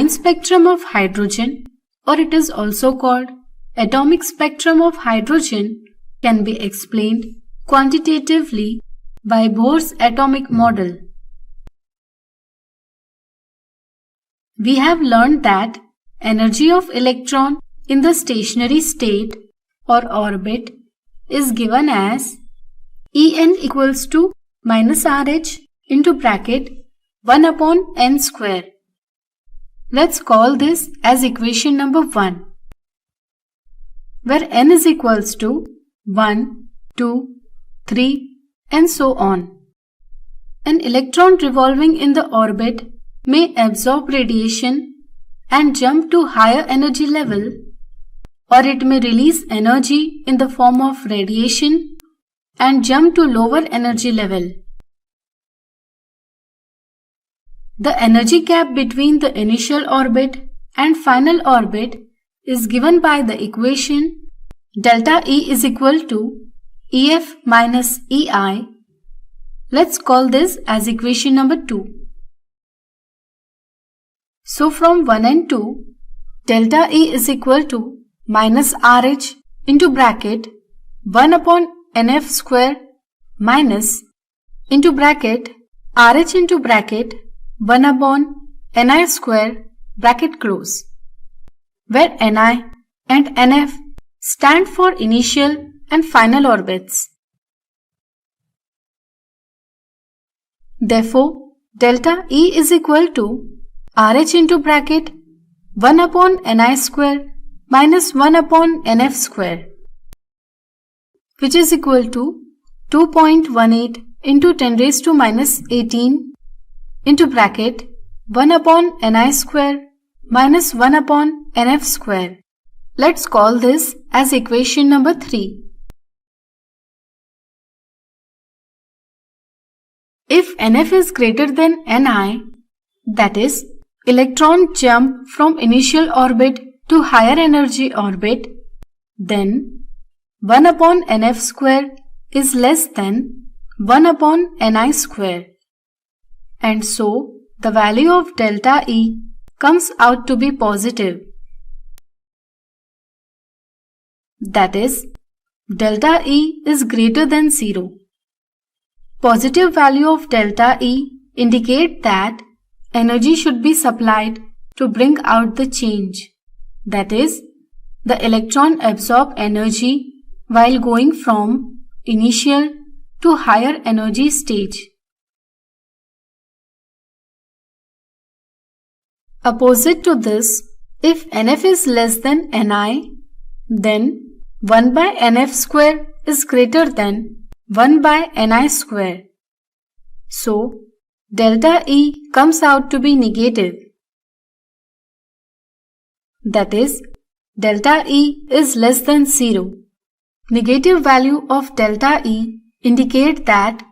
line spectrum of hydrogen, or it is also called atomic spectrum of hydrogen, can be explained quantitatively by Bohr's atomic model. We have learned that energy of electron in the stationary state or orbit is given as En equals to minus RH into bracket 1 upon n square. Let's call this as equation number 1, where n is equals to 1, 2, 3 and so on. An electron revolving in the orbit may absorb radiation and jump to higher energy level, or it may release energy in the form of radiation and jump to lower energy level. The energy gap between the initial orbit and final orbit is given by the equation delta E is equal to EF minus EI. Let's call this as equation number 2. So from 1 and 2, delta E is equal to minus RH into bracket 1 upon NF square minus into bracket RH into bracket 1 upon Ni square bracket close, where Ni and NF stand for initial and final orbits. Therefore, delta E is equal to RH into bracket 1 upon Ni square minus 1 upon Nf square, which is equal to 2.18 into 10 raised to minus 18 into bracket 1 upon Ni square minus 1 upon Nf square. Let's call this as equation number 3. If Nf is greater than Ni, that is, electron jump from initial orbit to higher energy orbit, then 1 upon Nf square is less than 1 upon Ni square. And so, the value of delta E comes out to be positive. That is, delta E is greater than 0. Positive value of delta E indicate that energy should be supplied to bring out the change. That is, the electron absorb energy while going from initial to higher energy stage. Opposite to this, if Nf is less than Ni, then 1 by Nf square is greater than 1 by Ni square. So, delta E comes out to be negative. That is, delta E is less than 0. Negative value of delta E indicate that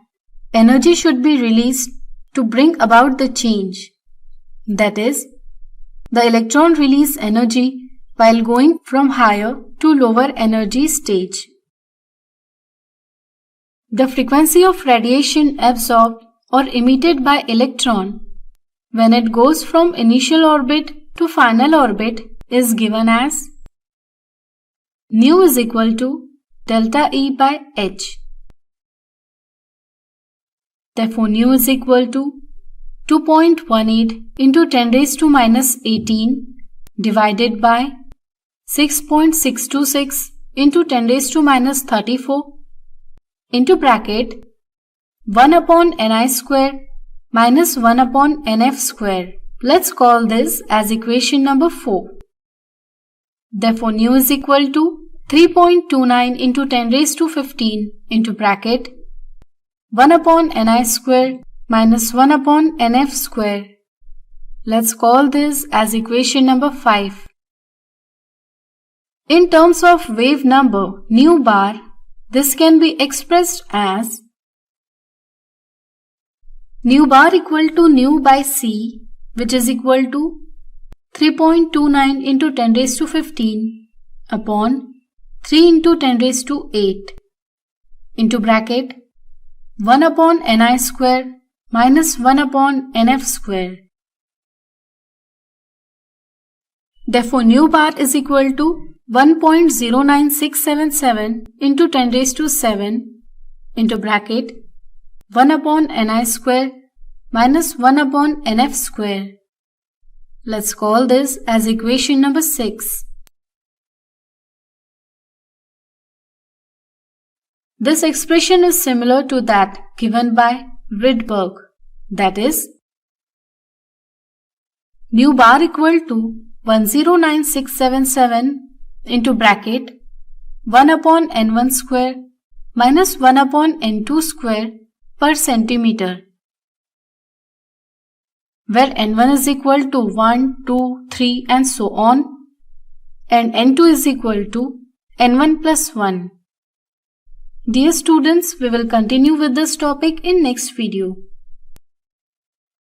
energy should be released to bring about the change. That is, the electron release energy while going from higher to lower energy stage. The frequency of radiation absorbed or emitted by electron when it goes from initial orbit to final orbit is given as nu is equal to delta E by h. Therefore, nu is equal to 2.18 into 10 raised to minus 18 divided by 6.626 into 10 raised to minus 34 into bracket 1 upon Ni square minus 1 upon Nf square. Let's call this as equation number 4. Therefore, nu is equal to 3.29 into 10 raised to 15 into bracket 1 upon Ni square minus 1 upon Nf square. Let's call this as equation number 5. In terms of wave number nu bar, this can be expressed as nu bar equal to nu by c, which is equal to 3.29 into 10 raised to 15 upon 3 into 10 raised to 8 into bracket 1 upon Ni square minus 1 upon Nf square. Therefore, nu bar is equal to 1.09677 into 10 raised to 7 into bracket 1 upon ni square minus 1 upon nf square. Let's call this as equation number 6. This expression is similar to that given by Rydberg, that is, nu bar equal to 109,677 into bracket 1 upon n1 square minus 1 upon n2 square per centimeter, where n1 is equal to 1, 2, 3 and so on, and n2 is equal to n1 plus 1. Dear students, we will continue with this topic in next video.